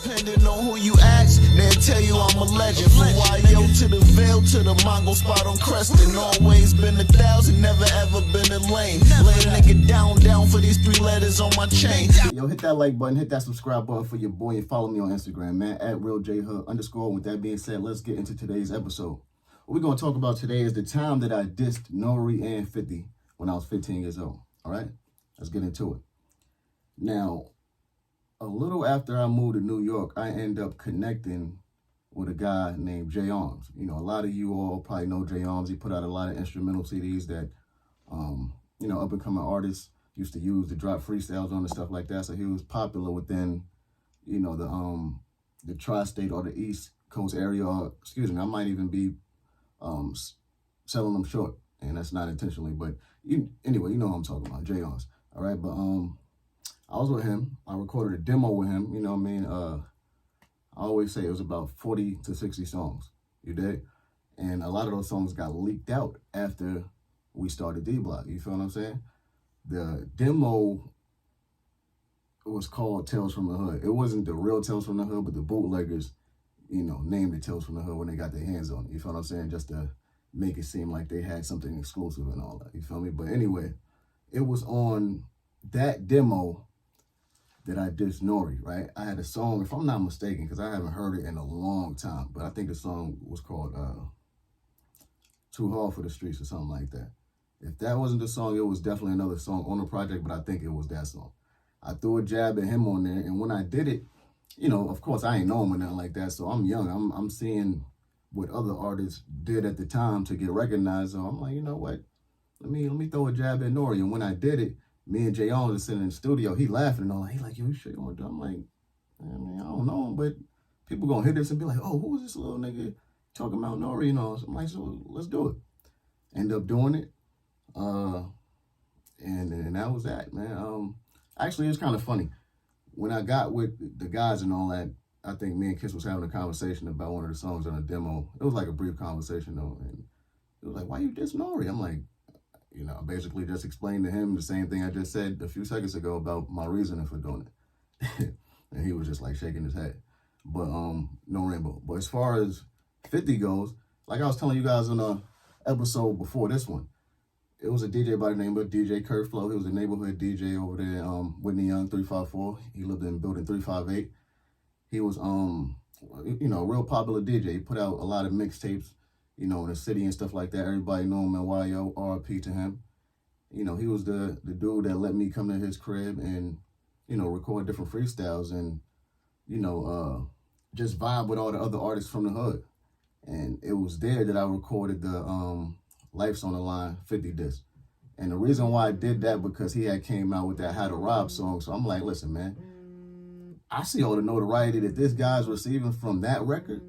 Depending on who you ask, they'll tell you I'm a legend. From YO to the Veil to the Mongo spot on Creston. Always been 1,000, never ever been a lame. Lay a nigga down for these 3 letters on my chain. Yo, hit that like button, hit that subscribe button for your boy, and follow me on Instagram, man, at @RealJHood_. With that being said, let's get into today's episode. What we're going to talk about today is the time that I dissed NORE and 50 when I was 15 years old. All right? Let's get into it. Now, a little after I moved to New York, I ended up connecting with a guy named J Arms. You know, a lot of you all probably know J Arms. He put out a lot of instrumental CDs that, you know, up-and-coming artists used to use to drop freestyles on and stuff like that. So he was popular within, you know, the tri-state or the East Coast area. Or, excuse me, I might even be selling them short, and that's not intentionally. But anyway, you know what I'm talking about, J Arms. All right, but I was with him. I recorded a demo with him. You know what I mean? I always say it was about 40 to 60 songs. You dig? And a lot of those songs got leaked out after we started D-Block. You feel what I'm saying? The demo was called Tales from the Hood. It wasn't the real Tales from the Hood, but the bootleggers, you know, named it Tales from the Hood when they got their hands on it. You feel what I'm saying? Just to make it seem like they had something exclusive and all that. You feel me? But anyway, it was on that demo that I dissed NORE, right? I had a song, if I'm not mistaken, because I haven't heard it in a long time, but I think the song was called Too Hard for the Streets or something like that. If that wasn't the song, it was definitely another song on the project, but I think it was that song. I threw a jab at him on there, and when I did it, you know, of course, I ain't know him or nothing like that, so I'm young. I'm seeing what other artists did at the time to get recognized, so I'm like, you know what? Let me throw a jab at NORE, and when I did it, me and Jay on was sitting in the studio. He laughing and all. He like, yo, you sure you want to do? I'm like, I mean, I don't know, but people gonna hit this and be like, oh, who is this little nigga talking about NORE? You know, so I'm like, so let's do it. End up doing it, and that was that, man. Actually, it's kind of funny. When I got with the guys and all that, I think me and Kiss was having a conversation about one of the songs on the demo. It was like a brief conversation though, and it was like, why you diss NORE? I'm like, you know, basically just explained to him the same thing I just said a few seconds ago about my reasoning for doing it. And he was just like shaking his head. But no rainbow. But as far as 50 goes, like I was telling you guys in a episode before this one, it was a DJ by the name of DJ Kurt Flow. He was a neighborhood DJ over there, Whitney Young 354. He lived in building 358. He was you know, a real popular DJ. He put out a lot of mixtapes, you know, in the city and stuff like that. Everybody know him and YO, RP to him. You know, he was the dude that let me come to his crib and, you know, record different freestyles and, you know, just vibe with all the other artists from the hood. And it was there that I recorded the Life's on the Line 50 disc. And the reason why I did that, because he had came out with that How to Rob song. So I'm like, listen, man, I see all the notoriety that this guy's receiving from that record.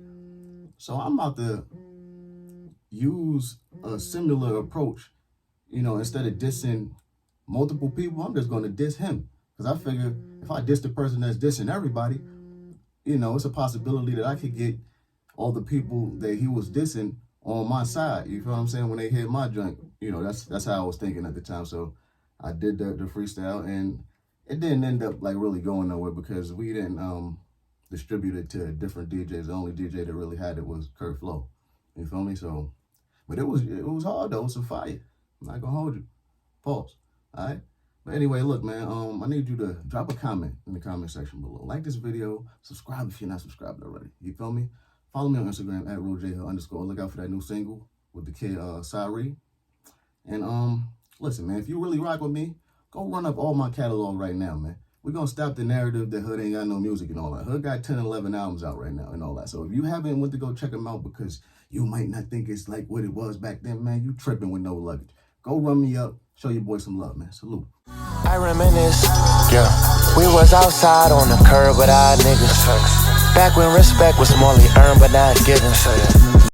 So I'm about to use a similar approach, you know, instead of dissing multiple people, I'm just going to diss him. Because I figure if I diss the person that's dissing everybody, you know, it's a possibility that I could get all the people that he was dissing on my side. You feel what I'm saying? When they hit my joint, you know, that's how I was thinking at the time. So I did the freestyle, and it didn't end up like really going nowhere because we didn't distribute it to different DJs. The only DJ that really had it was Kurt Flow. You feel me? So, but it was hard though. It's a fire. I'm not gonna hold you. Pause. All right. But anyway, look, man. I need you to drop a comment in the comment section below. Like this video. Subscribe if you're not subscribed already. You feel me? Follow me on Instagram at @RealJHood_. Look out for that new single with the kid Sari. And listen, man. If you really rock with me, go run up all my catalog right now, man. We're going to stop the narrative that Hood ain't got no music and all that. Hood got 10, 11 albums out right now and all that. So if you haven't went to go check them out because you might not think it's like what it was back then, man, you tripping with no luggage. Go run me up. Show your boy some love, man. Salute. I reminisce, yeah. We was outside on the curb with our niggas. Back when respect was morely earned but not given.